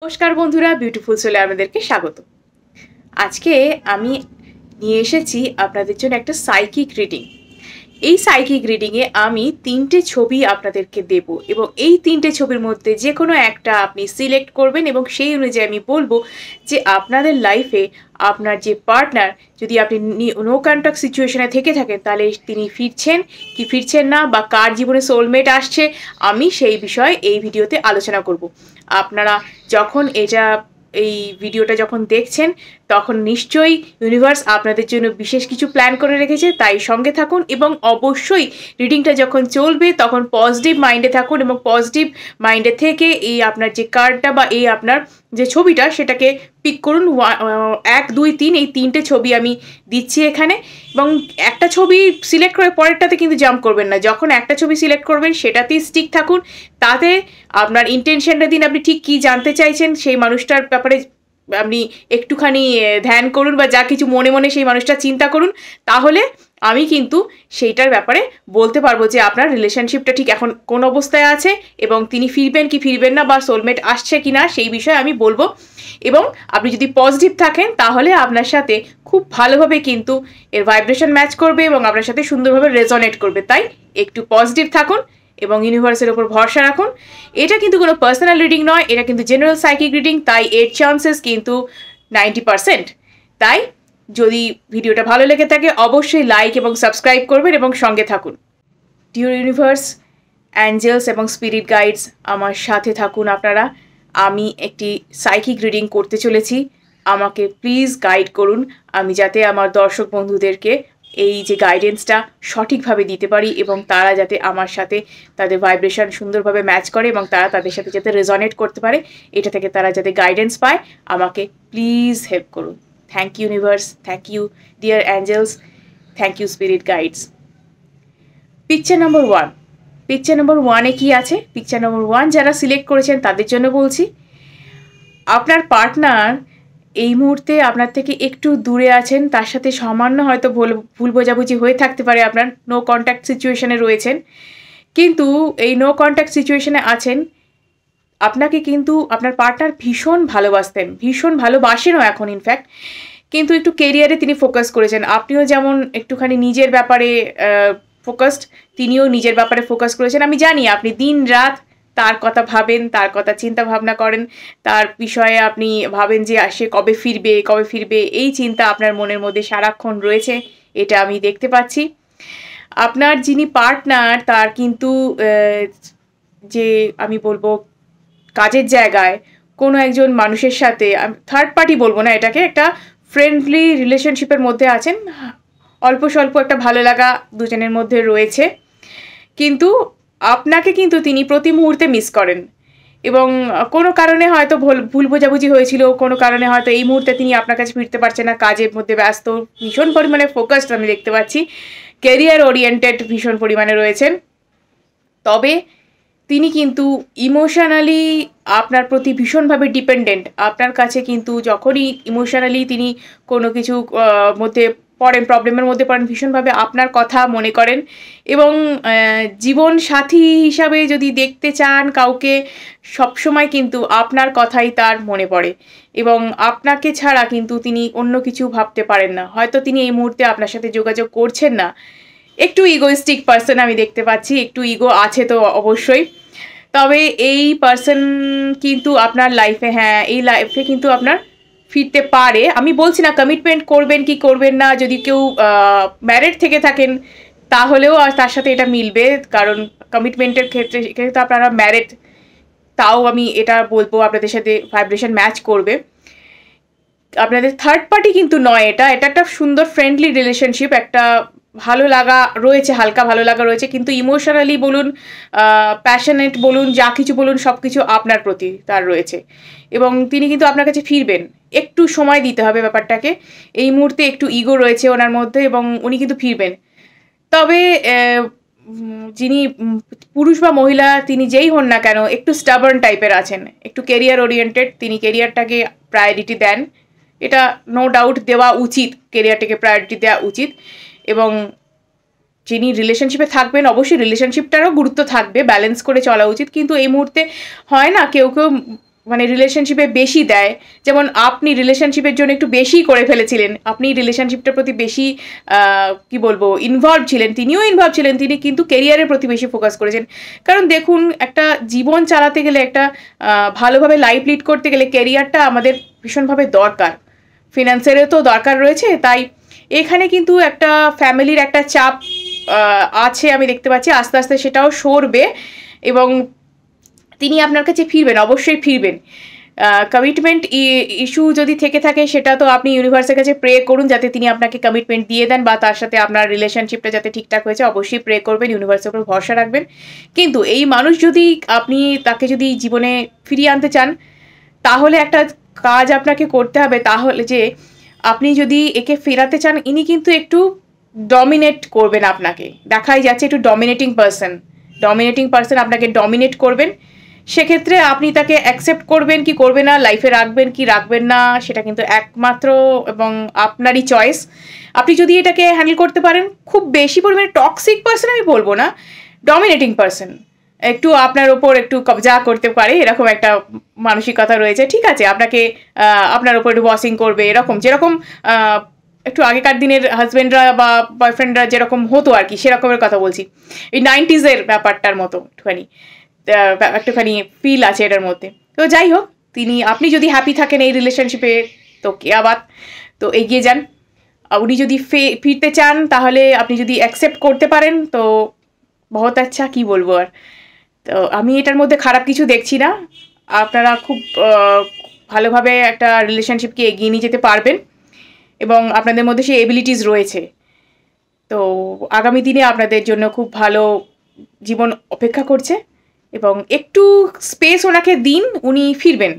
নমস্কার বন্ধুরা, বিউটিফুল সোলে আপনাদেরকে স্বাগত। আজকে আমি নিয়ে এসেছি আপনাদের জন্য একটা সাইকিক রিডিং। এই সাইকিক রিডিংয়ে আমি 3টে ছবি আপনাদেরকে দেব এবং এই 3টে ছবির মধ্যে যে কোনো একটা আপনি সিলেক্ট করবেন এবং সেই অনুযায়ী আমি বলবো যে আপনাদের লাইফে আপনার যে পার্টনার, যদি আপনি নো কন্ট্যাক্ট সিচুয়েশনে থেকে থাকেন তাহলে তিনি ফিরছেন কি ফিরছেন না, বা কার জীবনে সোলমেট আসছে, আমি সেই বিষয়ে এই ভিডিওতে আলোচনা করব। আপনারা যখন এই ভিডিওটা যখন দেখছেন তখন নিশ্চয়ই ইউনিভার্স আপনাদের জন্য বিশেষ কিছু প্ল্যান করে রেখেছে, তাই সঙ্গে থাকুন এবং অবশ্যই রিডিংটা যখন চলবে তখন পজিটিভ মাইন্ডে থাকুন এবং পজিটিভ মাইন্ডে থেকে এই আপনার যে কার্ডটা বা এই আপনার যে ছবিটা সেটাকে পিক করুন। 1, 2, 3 এই 3টে ছবি আমি দিচ্ছি এখানে, এবং একটা ছবি সিলেক্ট করে পরেরটাতে কিন্তু জাম্প করবেন না। যখন একটা ছবি সিলেক্ট করবেন সেটাতেই স্টিক থাকুন, তাতে আপনার ইন্টেনশনটা দিন, আপনি ঠিক কী জানতে চাইছেন সেই মানুষটার ব্যাপারে আপনি একটুখানি ধ্যান করুন বা যা কিছু মনে মনে সেই মানুষটা চিন্তা করুন, তাহলে আমি কিন্তু সেইটার ব্যাপারে বলতে পারবো যে আপনার রিলেশনশিপটা ঠিক এখন কোন অবস্থায় আছে এবং তিনি ফিরবেন কি ফিরবেন না, বা সোলমেট আসছে কি না সেই বিষয়ে আমি বলবো। এবং আপনি যদি পজিটিভ থাকেন তাহলে আপনার সাথে খুব ভালোভাবে কিন্তু এর ভাইব্রেশন ম্যাচ করবে এবং আপনার সাথে সুন্দরভাবে রেজোনেট করবে। তাই একটু পজিটিভ থাকুন এবং ইউনিভার্সের ওপর ভরসা রাখুন। এটা কিন্তু কোনো পার্সোনাল রিডিং নয়, এটা কিন্তু জেনারেল সাইকিক রিডিং, তাই এর চান্সেস কিন্তু 90%। তাই যদি ভিডিওটা ভালো লেগে থাকে অবশ্যই লাইক এবং সাবস্ক্রাইব করবেন এবং সঙ্গে থাকুন। ডিয়ার ইউনিভার্স, অ্যাঞ্জেলস এবং স্পিরিট গাইডস, আমার সাথে থাকুন আপনারা। আমি একটি সাইকিক রিডিং করতে চলেছি, আমাকে প্লিজ গাইড করুন, আমি যাতে আমার দর্শক বন্ধুদেরকে এই যে গাইডেন্সটা সঠিকভাবে দিতে পারি এবং তারা যাতে আমার সাথে তাদের ভাইব্রেশন সুন্দরভাবে ম্যাচ করে এবং তারা তাদের সাথে যাতে রেজনেট করতে পারে, এটা থেকে তারা যাতে গাইডেন্স পায়, আমাকে প্লিজ হেল্প করুন। Thank you universe, thank you dear angels, thank you spirit guides. Picture number 1, picture number 1-এ কী আছে? পিকচার নম্বর 1 যারা সিলেক্ট করেছেন তাদের জন্য বলছি, আপনার পার্টনার এই মুহূর্তে আপনার থেকে একটু দূরে আছেন, তার সাথে সামান্য হয়তো ভুল বোঝাবুঝি হয়ে থাকতে পারে, আপনার নো কন্ট্যাক্ট সিচুয়েশনে রয়েছেন, কিন্তু এই নো কন্ট্যাক্ট সিচুয়েশনে আছেন, আপনাকে কিন্তু আপনার পার্টনার ভীষণ ভালোবাসতেন, ভীষণ ভালোবাসেনও এখন ইনফ্যাক্ট, কিন্তু একটু কেরিয়ারে তিনি ফোকাস করেছেন। আপনিও যেমন একটুখানি নিজের ব্যাপারে ফোকাসড, তিনিও নিজের ব্যাপারে ফোকাস করেছেন। আমি জানি আপনি দিন রাত তার কথা ভাবেন, তার কথা চিন্তা ভাবনা করেন, তার বিষয়ে আপনি ভাবেন যে সে কবে ফিরবে কবে ফিরবে, এই চিন্তা আপনার মনের মধ্যে সারাক্ষণ রয়েছে, এটা আমি দেখতে পাচ্ছি। আপনার যিনি পার্টনার তার কিন্তু যে আমি বলবো কাজের জায়গায় কোনো একজন মানুষের সাথে, থার্ড পার্টি বলবো না এটাকে, একটা ফ্রেন্ডলি রিলেশনশিপের মধ্যে আছেন, অল্প স্বল্প একটা ভালো লাগা দুজনের মধ্যে রয়েছে, কিন্তু আপনাকে কিন্তু তিনি প্রতি মুহূর্তে মিস করেন এবং কোনো কারণে হয়তো ভুল বোঝাবুঝি হয়েছিল, কোনো কারণে হয়তো এই মুহূর্তে তিনি আপনার কাছে ফিরতে পারছেন না, কাজের মধ্যে ব্যস্ত, ভীষণ পরিমাণে ফোকাসড আমি দেখতে পাচ্ছি, ক্যারিয়ার ওরিয়েন্টেড ভীষণ পরিমাণে রয়েছেন। তবে তিনি কিন্তু ইমোশনালি আপনার প্রতি ভীষণভাবে ডিপেন্ডেন্ট। আপনার কাছে কিন্তু যখনই ইমোশনালি তিনি কোনো কিছু মধ্যে পড়েন, প্রবলেমের মধ্যে পড়েন, ভীষণভাবে আপনার কথা মনে করেন এবং জীবন সাথী হিসাবে যদি দেখতে চান কাউকে, সবসময় কিন্তু আপনার কথাই তার মনে পড়ে এবং আপনাকে ছাড়া কিন্তু তিনি অন্য কিছু ভাবতে পারেন না। হয়তো তিনি এই মুহূর্তে আপনার সাথে যোগাযোগ করছেন না, একটু ইগোইস্টিক পার্সন আমি দেখতে পাচ্ছি, একটু ইগো আছে তো অবশ্যই। তবে এই পার্সন কিন্তু আপনার লাইফে, হ্যাঁ এই লাইফে কিন্তু আপনার ফিরতে পারে। আমি বলছি না কমিটমেন্ট করবেন কি করবেন না, যদি কেউ ম্যারিড থেকে থাকেন তাহলেও তার সাথে এটা মিলবে, কারণ কমিটমেন্টের ক্ষেত্রে এখানে তো আপনারা ম্যারিড, তাও আমি এটা বলবো আপনাদের সাথে ভাইব্রেশন ম্যাচ করবে। আপনাদের থার্ড পার্টি কিন্তু নয়, এটা একটা সুন্দর ফ্রেন্ডলি রিলেশনশিপ, একটা ভালো লাগা রয়েছে, হালকা ভালো লাগা রয়েছে, কিন্তু ইমোশনালি বলুন, প্যাশনেট বলুন, যা কিছু বলুন, সব কিছু আপনার প্রতি তার রয়েছে এবং তিনি কিন্তু আপনার কাছে ফিরবেন। একটু সময় দিতে হবে ব্যাপারটাকে, এই মুহূর্তে একটু ইগো রয়েছে ওনার মধ্যে এবং উনি কিন্তু ফিরবেন। তবে যিনি পুরুষ বা মহিলা তিনি যেই হন না কেন, একটু স্টাবার্ন টাইপের আছেন, একটু কেরিয়ার ওরিয়েন্টেড, তিনি কেরিয়ারটাকে প্রায়োরিটি দেন, এটা নো ডাউট দেওয়া উচিত, কেরিয়ারটাকে প্রায়োরিটি দেওয়া উচিত। এবং যিনি রিলেশনশিপে থাকবেন অবশ্যই রিলেশনশিপটারও গুরুত্ব থাকবে, ব্যালেন্স করে চলা উচিত, কিন্তু এই মুহূর্তে হয় না কেউ মানে রিলেশনশিপে বেশি দেয়, যেমন আপনি রিলেশনশিপের জন্য একটু বেশি করে ফেলেছিলেন, আপনি রিলেশনশিপটার প্রতি বেশি কি বলবো ইনভলভ ছিলেন, তিনিও ইনভলভ ছিলেন, তিনি কিন্তু কেরিয়ারের প্রতি বেশি ফোকাস করেছেন। কারণ দেখুন, একটা জীবন চালাতে গেলে, একটা ভালোভাবে লাইফ লিড করতে গেলে কেরিয়ারটা আমাদের ভীষণভাবে দরকার, ফিনান্সেরও তো দরকার রয়েছে। তাই এখানে কিন্তু একটা ফ্যামিলির একটা চাপ আছে আমি দেখতে পাচ্ছি, আস্তে আস্তে সেটাও সরবে এবং তিনি আপনার কাছে ফিরবেন, অবশ্যই ফিরবেন। কমিটমেন্ট ইস্যু যদি থেকে থাকে সেটা তো আপনি ইউনিভার্সের কাছে প্রে করুন যাতে তিনি আপনাকে কমিটমেন্ট দিয়ে দেন, বা তার সাথে আপনার রিলেশনশিপটা যাতে ঠিকঠাক হয়েছে, অবশ্যই প্রে করবেন, ইউনিভার্সের উপর ভরসা রাখবেন। কিন্তু এই মানুষ যদি আপনি তাকে যদি জীবনে ফিরিয়ে আনতে চান, তাহলে একটা কাজ আপনাকে করতে হবে, তাহলে যে আপনি যদি একে ফেরাতে চান, ইনি কিন্তু একটু ডমিনেট করবেন আপনাকে, দেখাই যাচ্ছে একটু ডমিনেটিং পার্সন আপনাকে ডমিনেট করবেন। সেক্ষেত্রে আপনি তাকে অ্যাকসেপ্ট করবেন কি করবেন না, লাইফে রাখবেন কি রাখবেন না, সেটা কিন্তু একমাত্র এবং আপনারই চয়েস। আপনি যদি এটাকে হ্যান্ডেল করতে পারেন, খুব বেশি পরিমাণে টক্সিক পার্সন আমি বলবো না, ডমিনেটিং পার্সন, একটু আপনার ওপর একটু কবজা করতে পারে এরকম একটা মানসিকতা রয়েছে, ঠিক আছে, আপনাকে আপনার ওপর একটু বসিং করবে, এরকম যেরকম একটু আগেকার দিনের হাজব্যান্ডরা বা বয়ফ্রেন্ডরা যেরকম হতো আর কি, সেরকমের কথা বলছি, এই 90s ব্যাপারটার মতো একটুখানি ফিল আছে এটার মধ্যে। তো যাই হোক, আপনি যদি হ্যাপি থাকেন এই রিলেশনশিপে তো কে আবার, তো এগিয়ে যান। উনি যদি ফিরতে চান, তাহলে আপনি যদি অ্যাকসেপ্ট করতে পারেন তো বহুত আচ্ছা, কি বলবো আর। তো আমি এটার মধ্যে খারাপ কিছু দেখছি না, আপনারা খুব ভালোভাবে একটা রিলেশনশিপকে এগিয়ে নিয়ে যেতে পারবেন এবং আপনাদের মধ্যে সেই এবিলিটিস রয়েছে। তো আগামী দিনে আপনাদের জন্য খুব ভালো জীবন অপেক্ষা করছে এবং একটু স্পেস ওনাকে দিন, উনি ফিরবেন,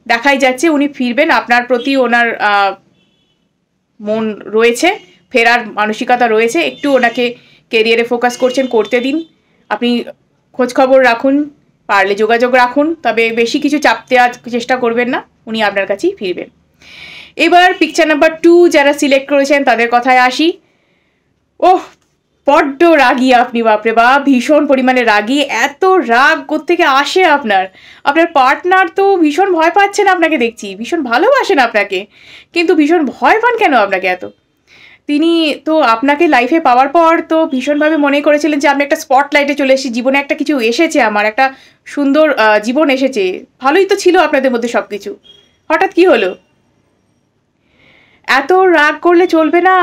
দেখাই যাচ্ছে উনি ফিরবেন, আপনার প্রতি ওনার মন রয়েছে, ফেরার মানসিকতা রয়েছে, একটু ওনাকে কেরিয়ারে ফোকাস করতে দিন। আপনি খোঁজখবর রাখুন, পারলে যোগাযোগ রাখুন, তবে বেশি কিছু চাপ দেওয়ার চেষ্টা করবেন না, উনি আপনার কাছেই ফিরবেন। এবার পিকচার নাম্বার 2 যারা সিলেক্ট করেছেন তাদের কথায় আসি। ওহ, বড্ড রাগী আপনি, বাপরে বাপ, ভীষণ পরিমাণে রাগী। এত রাগ কোত্থেকে আসে আপনার পার্টনার তো ভীষণ ভয় পাচ্ছেন আপনাকে দেখছি, ভীষণ ভালোবাসেন আপনাকে, কিন্তু ভীষণ ভয় পান কেন আপনাকে এত? তিনি তো আপনাকে লাইফে পাওয়ার পর তো ভীষণভাবে মনে করেছিলেন যে আমি একটা স্পটলাইটে চলে এসেছি, জীবনে একটা কিছু এসেছে, আমার একটা সুন্দর জীবন এসেছে, ভালোই তো ছিল আপনাদের মধ্যে সব কিছু, হঠাৎ কি হলো? এত রাগ করলে চলবে না,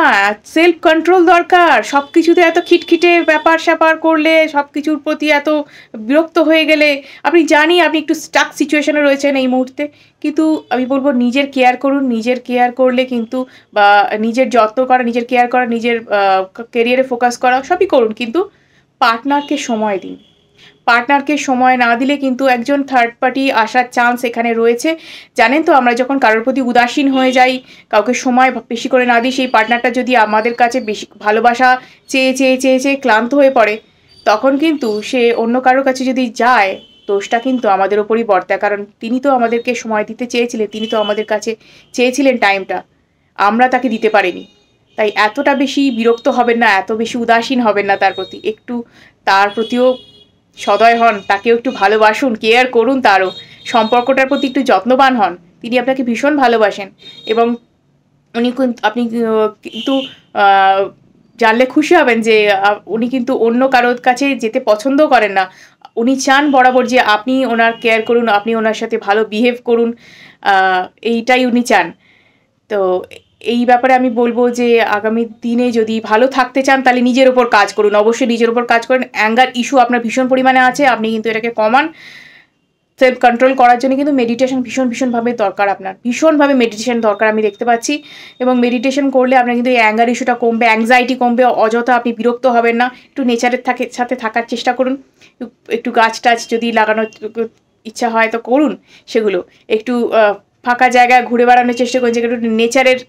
সেলফ কন্ট্রোল দরকার। সব কিছুতে এত খিটখিটে ব্যাপার স্যাপার করলে, সব কিছুর প্রতি এত বিরক্ত হয়ে গেলে, আপনি জানি আপনি একটু স্টাক সিচুয়েশনে রয়েছেন এই মুহূর্তে, কিন্তু আমি বলবো নিজের কেয়ার করুন। নিজের কেয়ার করলে কিন্তু, বা নিজের যত্ন করা, নিজের কেয়ার করা, নিজের কেরিয়ারে ফোকাস করা, সবই করুন, কিন্তু পার্টনারকে সময় দিন। পার্টনারকে সময় না দিলে কিন্তু একজন থার্ড পার্টি আসার চান্স এখানে রয়েছে। জানেন তো, আমরা যখন কারোর প্রতি উদাসীন হয়ে যাই, কাউকে সময় বেশি করে না দিই, সেই পার্টনারটা যদি আমাদের কাছে বেশি ভালোবাসা চেয়ে চেয়ে চেয়ে চেয়ে ক্লান্ত হয়ে পড়ে, তখন কিন্তু সে অন্য কারোর কাছে যদি যায়, দোষটা কিন্তু আমাদের ওপরই বর্তায়, কারণ তিনি তো আমাদেরকে সময় দিতে চেয়েছিলেন, তিনি তো আমাদের কাছে চেয়েছিলেন টাইমটা, আমরা তাকে দিতে পারিনি। তাই এতটা বেশি বিরক্ত হবেন না, এত বেশি উদাসীন হবেন না তার প্রতি, একটু তার প্রতিও সদয় হন, তাকেও একটু ভালোবাসুন, কেয়ার করুন, তারও সম্পর্কটার প্রতি একটু যত্নবান হন। তিনি আপনাকে ভীষণ ভালোবাসেন এবং আপনি কিন্তু জানলে খুশি হবেন যে উনি কিন্তু অন্য কারোর কাছে যেতে পছন্দ করেন না। উনি চান বরাবর যে আপনি ওনার কেয়ার করুন, আপনি ওনার সাথে ভালো বিহেভ করুন, এইটাই উনি চান। তো এই ব্যাপারে আমি বলবো যে আগামী দিনে যদি ভালো থাকতে চান, তাহলে নিজের ওপর কাজ করুন, অবশ্যই নিজের ওপর কাজ করেন। অ্যাঙ্গার ইস্যু আপনার ভীষণ পরিমাণে আছে, আপনি কিন্তু এটাকে কমান। সেলফ কন্ট্রোল করার জন্য কিন্তু মেডিটেশন ভীষণভাবে দরকার, আপনার ভীষণভাবে মেডিটেশন দরকার আমি দেখতে পাচ্ছি। এবং মেডিটেশন করলে আপনার কিন্তু এই অ্যাঙ্গার ইস্যুটা কমবে, অ্যাংজাইটি কমবে, অযথা আপনি বিরক্ত হবেন না। একটু নেচারের সাথে থাকার চেষ্টা করুন, একটু গাছ টাছ যদি লাগানোর ইচ্ছা হয় তো করুন, সেগুলো একটু ফাঁকা জায়গায় ঘুরে বেড়ানোর চেষ্টা করুন, যেগুলো একটু নেচারের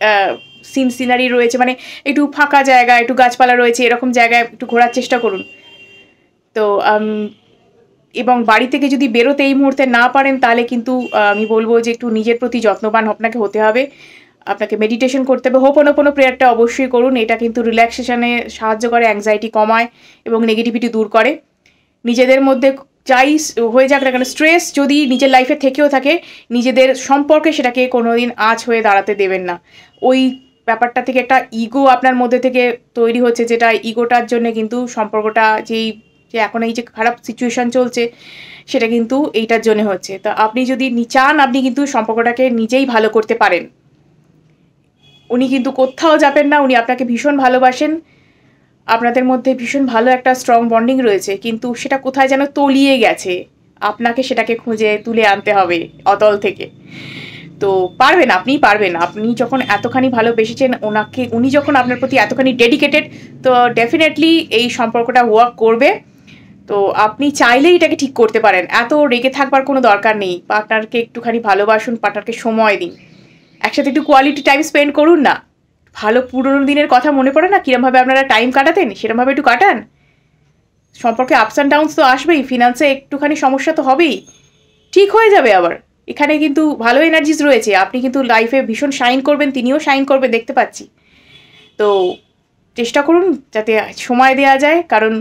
সিনারি রয়েছে, মানে একটু ফাঁকা জায়গা, একটু গাছপালা রয়েছে, এরকম জায়গায় একটু ঘোরার চেষ্টা করুন। তো এবং বাড়ি থেকে যদি বেরোতে এই মুহূর্তে না পারেন, তাহলে কিন্তু আমি বলবো যে একটু নিজের প্রতি যত্নবান আপনাকে হতে হবে, আপনাকে মেডিটেশন করতে হবে। হোপোনোপোনো প্রেয়ারটা অবশ্যই করুন, এটা কিন্তু রিল্যাক্সেশনে সাহায্য করে, অ্যাংজাইটি কমায় এবং নেগেটিভিটি দূর করে। নিজেদের মধ্যে যাই হয়ে যাক না কেন, স্ট্রেস যদি নিজের লাইফে থেকেও থাকে, নিজেদের সম্পর্কে সেটাকে কোনোদিন আঁচ হয়ে দাঁড়াতে দেবেন না। ওই ব্যাপারটা থেকে একটা ইগো আপনার মধ্যে থেকে তৈরি হচ্ছে, যেটা ইগোটার জন্য কিন্তু সম্পর্কটা যে এখন এই যে খারাপ সিচুয়েশান চলছে সেটা কিন্তু এইটার জন্য হচ্ছে। তো আপনি যদি চান আপনি কিন্তু সম্পর্কটাকে নিজেই ভালো করতে পারেন। উনি কিন্তু কোথাও যাবেন না, উনি আপনাকে ভীষণ ভালোবাসেন, আপনাদের মধ্যে ভীষণ ভালো একটা স্ট্রং বন্ডিং রয়েছে, কিন্তু সেটা কোথায় যেন তলিয়ে গেছে। আপনাকে সেটাকে খুঁজে তুলে আনতে হবে অতল থেকে। তো পারবেন, আপনিই পারবেন। আপনি যখন এতখানি ভালোবেসেছেন ওনাকে, উনি যখন আপনার প্রতি এতখানি ডেডিকেটেড, তো ডেফিনেটলি এই সম্পর্কটা ওয়ার্ক করবে। তো আপনি চাইলেই এটাকে ঠিক করতে পারেন। এত রেগে থাকবার কোনো দরকার নেই। পার্টনারকে একটুখানি ভালোবাসুন, পার্টনারকে সময় দিন, একসাথে একটু কোয়ালিটি টাইম স্পেন্ড করুন না। ভালো পুরোনো দিনের কথা মনে পড়ে না, কিরমভাবে আপনারা টাইম কাটাতেন, সেরমভাবে একটু কাটান। সম্পর্কে আপস অ্যান্ড ডাউনস তো আসবেই, ফিনান্সে একটুখানি সমস্যা তো হবেই, ঠিক হয়ে যাবে আবার। এখানে কিন্তু ভালো এনার্জিস রয়েছে, আপনি কিন্তু লাইফে ভীষণ শাইন করবেন, তিনিও শাইন করবে দেখতে পাচ্ছি। তো চেষ্টা করুন যাতে সময় দেওয়া যায়, কারণ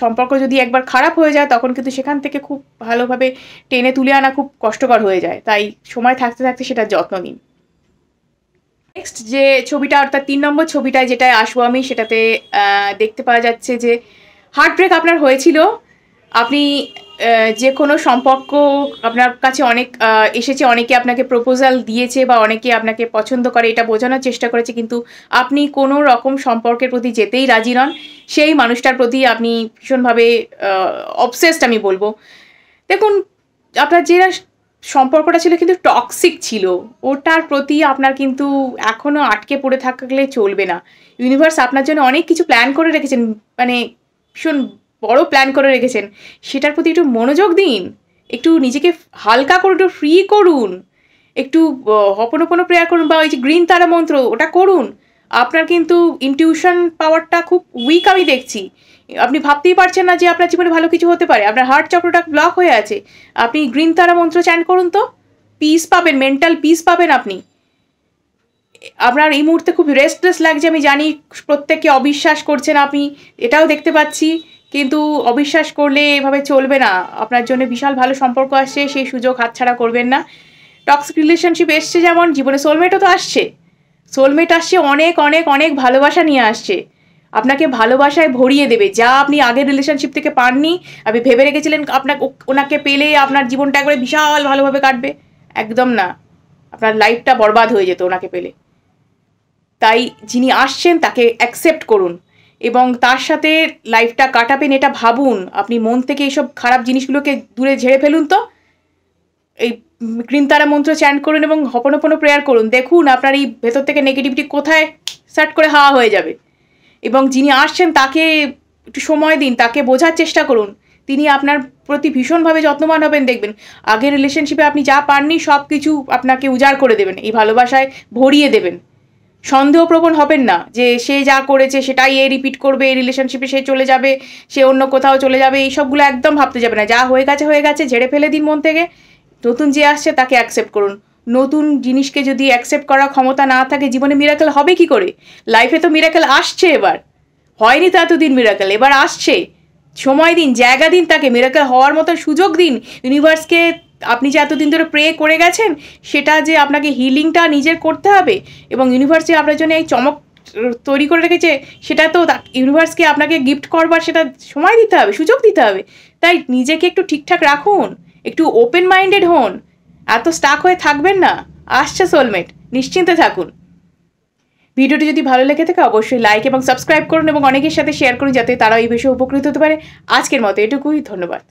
সম্পর্ক যদি একবার খারাপ হয়ে যায় তখন কিন্তু সেখান থেকে খুব ভালোভাবে টেনে তুলে আনা খুব কষ্টকর হয়ে যায়। তাই সময় থাকতে থাকতে সেটার যত্ন নিন। নেক্সট যে ছবিটা, অর্থাৎ 3 নম্বর ছবিটায় যেটায় আসবো আমি, সেটাতে দেখতে পাওয়া যাচ্ছে যে হার্ট ব্রেক আপনার হয়েছিল। আপনি যে কোনো সম্পর্ক আপনার কাছে অনেক এসেছে, অনেকে আপনাকে প্রপোজাল দিয়েছে বা অনেকে আপনাকে পছন্দ করে, এটা বোঝানোর চেষ্টা করেছে, কিন্তু আপনি কোনো রকম সম্পর্কের প্রতি যেতেই রাজি নন। সেই মানুষটার প্রতি আপনি ভীষণভাবে অবসেসড আমি বলবো। দেখুন, আপনার যে সম্পর্কটা ছিল কিন্তু টক্সিক ছিল, ওটার প্রতি আপনার কিন্তু এখনও আটকে পড়ে থাকলে চলবে না। ইউনিভার্স আপনার জন্য অনেক কিছু প্ল্যান করে রেখেছেন, মানে ভীষণ বড় প্ল্যান করে রেখেছেন। সেটার প্রতি একটু মনোযোগ দিন, একটু নিজেকে হালকা করুন, একটু ফ্রি করুন, একটু হপনোপনো প্রেয়ার করুন, বা ওই যে গ্রিন তারা মন্ত্র ওটা করুন। আপনার কিন্তু ইনটিউশন পাওয়ারটা খুব উইক আমি দেখছি। আপনি ভাবতেই পারছেন না যে আপনার জীবনে ভালো কিছু হতে পারে, আপনার হার্ট চক্রটা ব্লক হয়ে আছে। আপনি গ্রিন তারা মন্ত্র চ্যান্ট করুন, তো পিস পাবেন, মেন্টাল পিস পাবেন আপনি। আপনার এই মুহূর্তে খুব রেস্টলেস লাগছে, আমি জানি। প্রত্যেককে অবিশ্বাস করছেন আপনি, এটাও দেখতে পাচ্ছি, কিন্তু অবিশ্বাস করলে এভাবে চলবে না। আপনার জন্য বিশাল ভালো সম্পর্ক আসছে, সেই সুযোগ হাতছাড়া করবেন না। টক্সিক রিলেশনশিপ এসছে যেমন, জীবনে সোলমেটও তো আসছে। সোলমেট আসছে, অনেক অনেক অনেক ভালোবাসা নিয়ে আসছে, আপনাকে ভালোবাসায় ভরিয়ে দেবে, যা আপনি আগের রিলেশনশিপ থেকে পাননি। আপনি ভেবে রেখেছিলেন ওনাকে পেলে আপনার জীবনটা একবারে বিশাল ভালোভাবে কাটবে, একদম না। আপনার লাইফটা বরবাদ হয়ে যেত ওনাকে পেলে। তাই যিনি আসছেন তাকে অ্যাকসেপ্ট করুন এবং তার সাথে লাইফটা কাটাবেন এটা ভাবুন। আপনি মন থেকে এইসব খারাপ জিনিসগুলোকে দূরে ঝেড়ে ফেলুন, তো এই গ্রিন তারা মন্ত্র চ্যান্ট করুন এবং হপনোপনো প্রেয়ার করুন। দেখুন আপনার এই ভেতর থেকে নেগেটিভিটি কোথায় সার্ট করে হাওয়া হয়ে যাবে। এবং যিনি আসছেন তাকে একটু সময় দিন, তাকে বোঝার চেষ্টা করুন। তিনি আপনার প্রতি ভীষণভাবে যত্নবান হবেন, দেখবেন আগের রিলেশনশিপে আপনি যা পাননি সব কিছু আপনাকে উজাড় করে দেবেন, এই ভালোবাসায় ভরিয়ে দেবেন। সন্দেহপ্রবণ হবেন না যে সে যা করেছে সেটাই এ রিপিট করবে, এই রিলেশনশিপে সে চলে যাবে, সে অন্য কোথাও চলে যাবে, এই সবগুলো একদম ভাবতে যাবে না। যা হয়ে গেছে, ঝেড়ে ফেলে দিন মন থেকে। নতুন যে আসছে তাকে অ্যাকসেপ্ট করুন। নতুন জিনিসকে যদি অ্যাকসেপ্ট করার ক্ষমতা না থাকে, জীবনে মিরাকেল হবে কি করে? লাইফে তো মিরাকেল আসছে, এবার হয়নি তো এতদিন মিরাকেল, এবার আসছে। সময় দিন, জায়গা দিন তাকে, মিরাকেল হওয়ার মতো সুযোগ দিন। ইউনিভার্সকে আপনি যে এতদিন ধরে প্রে করে গেছেন, সেটা যে আপনাকে হিলিংটা নিজের করতে হবে, এবং ইউনিভার্স যে আপনার জন্য এই চমক তৈরি করে রেখেছে, সেটা তো ইউনিভার্সকে আপনাকে গিফট করবার সেটা সময় দিতে হবে, সুযোগ দিতে হবে। তাই নিজেকে একটু ঠিকঠাক রাখুন, একটু ওপেন মাইন্ডেড হন, এত স্টাক হয়ে থাকবেন না। আসছে সোলমেট, নিশ্চিন্তে থাকুন। ভিডিওটি যদি ভালো লেগে থাকে অবশ্যই লাইক এবং সাবস্ক্রাইব করুন এবং অনেকের সাথে শেয়ার করুন, যাতে তারা এই বিষয়ে উপকৃত হতে পারে। আজকের মতো এটুকুই, ধন্যবাদ।